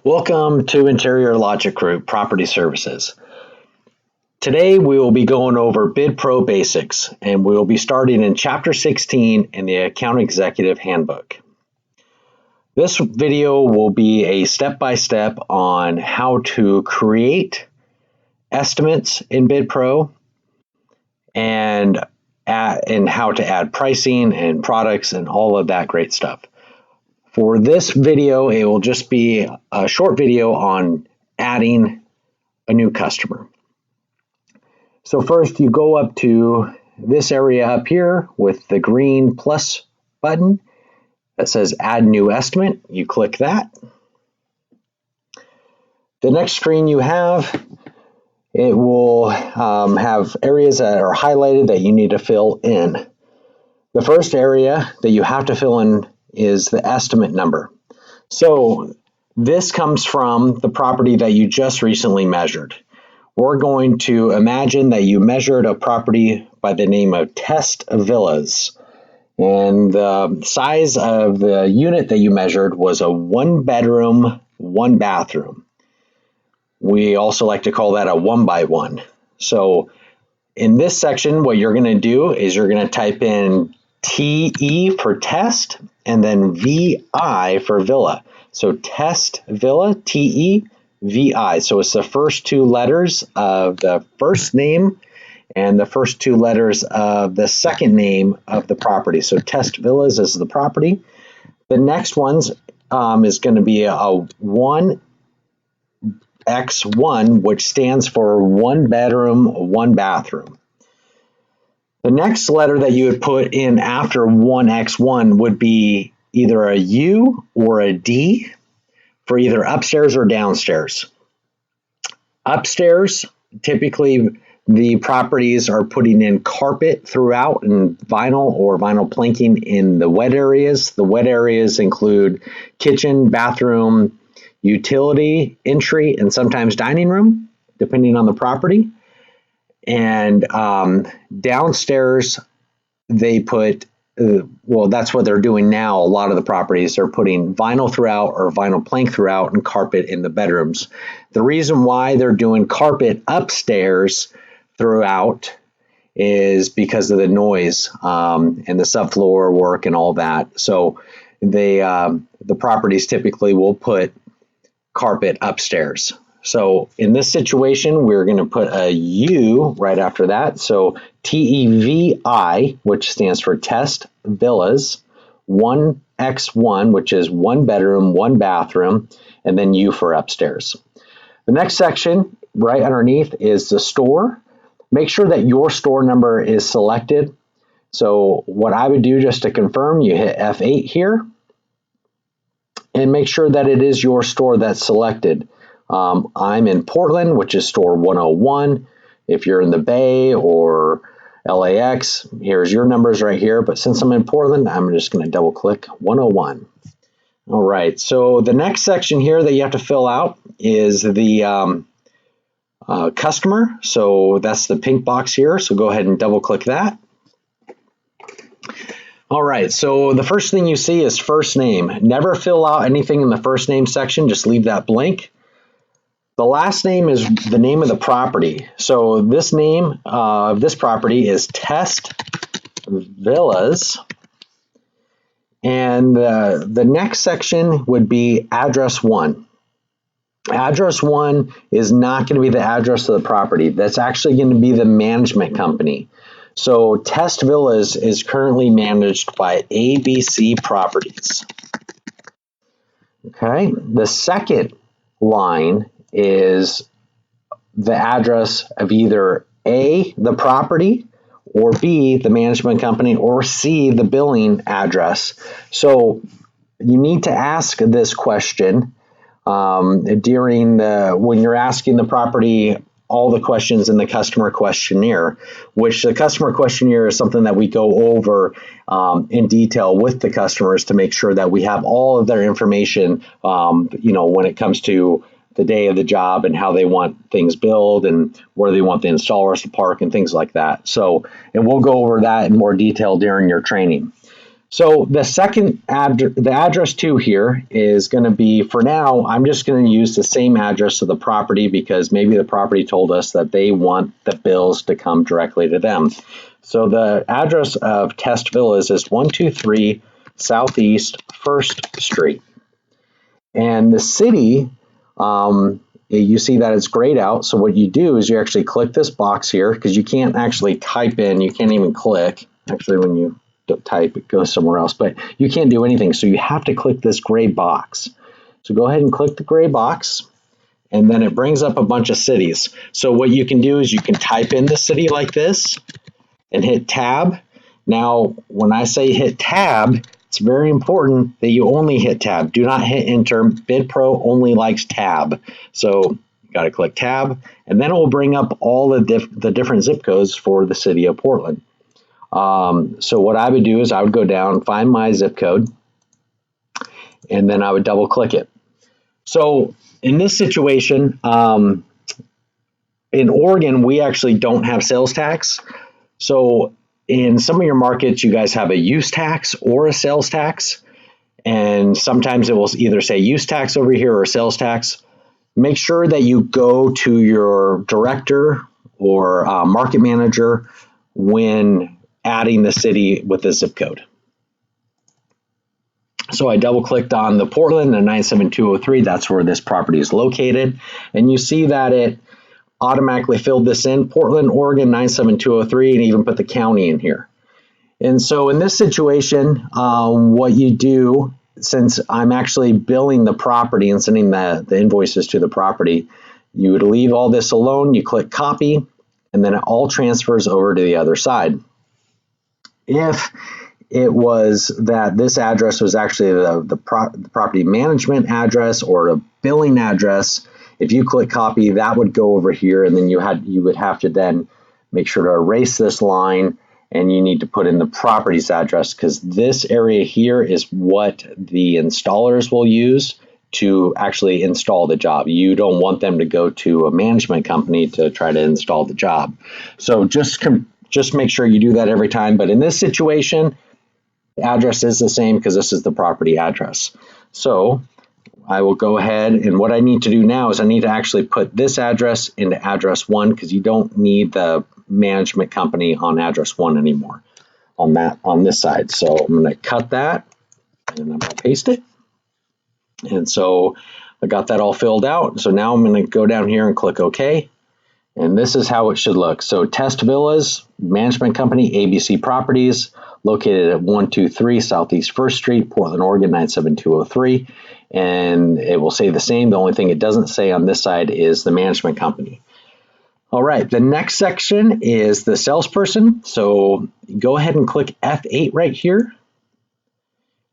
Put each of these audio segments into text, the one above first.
Welcome to Interior Logic Group Property Services. Today we will be going over BidPro basics, and we will be starting in Chapter 16 in the Account Executive Handbook. This video will be a step-by-step on how to create estimates in BidPro and how to add pricing and products and all of that great stuff. For this video, it will just be a short video on adding a new customer. So first, you go up to this area up here with the green plus button that says Add New Estimate. You click that. The next screen you have, it will have areas that are highlighted that you need to fill in. The first area that you have to fill in is the estimate number. So this comes from the property that you just recently measured. We're going to imagine that you measured a property by the name of Test Villas, and the size of the unit that you measured was a 1-bedroom, 1-bathroom. We also like to call that a 1x1. So in this section, what you're going to do is you're going to type in TE for test and then VI for villa. So test villa, TE, VI. So it's the first two letters of the first name and the first two letters of the second name of the property. So Test Villas is the property. The next one's is going to be a 1x1, which stands for 1-bedroom, 1-bathroom. The next letter that you would put in after 1x1 would be either a U or a D for either upstairs or downstairs. Upstairs, typically the properties are putting in carpet throughout and vinyl or vinyl planking in the wet areas. The wet areas include kitchen, bathroom, utility, entry, and sometimes dining room, depending on the property. And downstairs, they put, well, that's what they're doing now. A lot of the properties are putting vinyl throughout or vinyl plank throughout and carpet in the bedrooms. The reason why they're doing carpet upstairs throughout is because of the noise and the subfloor work and all that. So the properties typically will put carpet upstairs. So in this situation, we're going to put a U right after that. So TEVI, which stands for Test Villas, 1x1, which is 1-bedroom, 1-bathroom, and then U for upstairs. The next section right underneath is the store. Make sure that your store number is selected. So what I would do just to confirm, you hit F8 here and make sure that it is your store that's selected. I'm in Portland, which is store 101. If you're in the Bay or LAX, here's your numbers right here. But since I'm in Portland, I'm just going to double click 101. All right, so the next section here that you have to fill out is the customer. So that's the pink box here. So go ahead and double click that. All right, so the first thing you see is first name. Never fill out anything in the first name section. Just leave that blank. The last name is the name of the property. So this name of this property is Test Villas. And the next section would be address 1. Address 1 is not going to be the address of the property. That's actually going to be the management company. So Test Villas is currently managed by ABC Properties. Okay, the second line is the address of either A, the property, or B, the management company, or C, the billing address. So you need to ask this question during when you're asking the property all the questions in the customer questionnaire, which the customer questionnaire is something that we go over in detail with the customers to make sure that we have all of their information, when it comes to the day of the job and how they want things built and where they want the installers to park and things like that. So, and we'll go over that in more detail during your training. So the the address to here is going to be, for now, I'm just going to use the same address of the property because maybe the property told us that they want the bills to come directly to them. So the address of Test Villas is 123 Southeast 1st Street. And the city, you see that it's grayed out. So what you do is you actually click this box here, because you can't actually type in, you can't even click. Actually, when you type, it goes somewhere else, but you can't do anything. So you have to click this gray box. So go ahead and click the gray box, and then it brings up a bunch of cities. So what you can do is you can type in the city like this and hit tab. Now, when I say hit tab, it's very important that you only hit tab. Do not hit enter. BidPro only likes tab. So you got to click tab, and then it will bring up all the different zip codes for the city of Portland. So what I would do is I would go down, find my zip code, and then I would double click it. So in this situation, in Oregon, we actually don't have sales tax. So in some of your markets, you guys have a use tax or a sales tax. And sometimes it will either say use tax over here or sales tax. Make sure that you go to your director or market manager when adding the city with the zip code. So I double clicked on the Portland and 97203. That's where this property is located. And you see that it automatically filled this in, Portland, Oregon 97203, and even put the county in here. And so in this situation, what you do, since I'm actually billing the property and sending the invoices to the property, you would leave all this alone, you click copy, and then it all transfers over to the other side. If it was that this address was actually the property management address or a billing address, if you click copy, that would go over here, and then you would have to then make sure to erase this line, and you need to put in the property's address, because this area here is what the installers will use to actually install the job. You don't want them to go to a management company to try to install the job. So just make sure you do that every time. But in this situation, the address is the same because this is the property address. So I will go ahead, and what I need to do now is I need to actually put this address into address 1, because you don't need the management company on address 1 anymore on this side. So I'm going to cut that, and I'm going to paste it. And so I got that all filled out. So now I'm going to go down here and click OK. And this is how it should look. So Test Villas, management company, ABC Properties, located at 123 Southeast 1st Street, Portland, Oregon 97203. And it will say the same. The only thing it doesn't say on this side is the management company. All right, the next section is the salesperson. So go ahead and click F8 right here,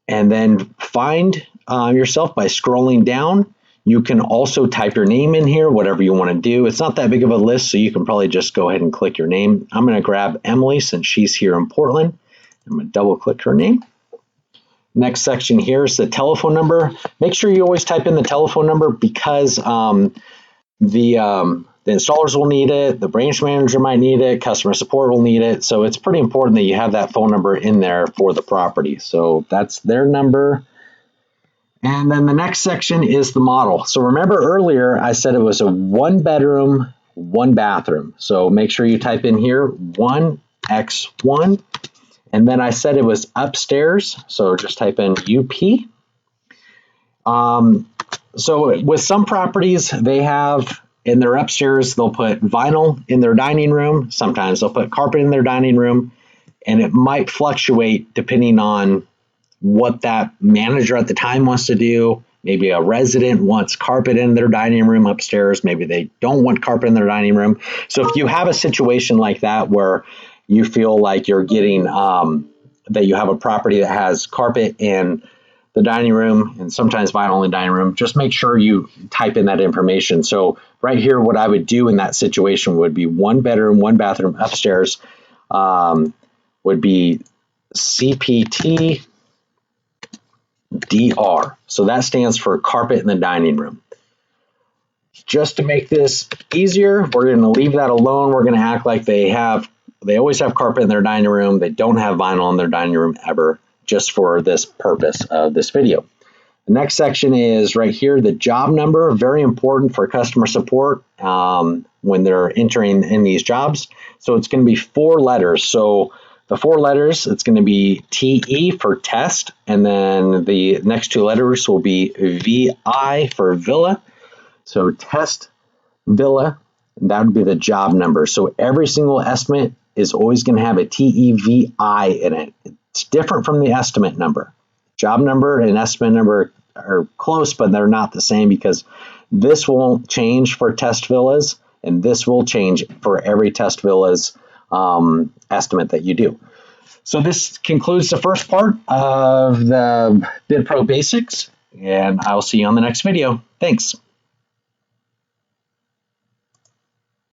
and then find yourself by scrolling down. You can also type your name in here, whatever you want to do. It's not that big of a list, so you can probably just go ahead and click your name. I'm going to grab Emily since she's here in Portland. I'm going to double click her name. Next section here is the telephone number. Make sure you always type in the telephone number, because the installers will need it, the branch manager might need it, customer support will need it. So it's pretty important that you have that phone number in there for the property. So that's their number. And then the next section is the model. So remember earlier I said it was a 1-bedroom, 1-bathroom. So make sure you type in here 1X1. And then I said it was upstairs. So just type in UP. So with some properties, they have in their upstairs, they'll put vinyl in their dining room. Sometimes they'll put carpet in their dining room, and it might fluctuate depending on what that manager at the time wants to do. Maybe a resident wants carpet in their dining room upstairs. Maybe they don't want carpet in their dining room. So if you have a situation like that where you feel like you're getting that you have a property that has carpet in the dining room and sometimes vinyl in the dining room, just make sure you type in that information. So right here, what I would do in that situation would be 1-bedroom, 1-bathroom upstairs would be CPT DR. So that stands for carpet in the dining room. Just to make this easier, we're going to leave that alone. We're going to act like they always have carpet in their dining room. They don't have vinyl in their dining room ever. just for this purpose of this video. The next section is right here, the job number, very important for customer support when they're entering in these jobs. So it's going to be 4 letters. So the 4 letters, it's going to be TE for test, and then the next 2 letters will be VI for villa. So test villa, that would be the job number. So every single estimate is always going to have a TEVI in it. It's different from the estimate number. Job number and estimate number are close, but they're not the same, because this will change for test villas and this will change for every test villa's estimate that you do. So this concludes the first part of the BidPro basics, and I'll see you on the next video. Thanks.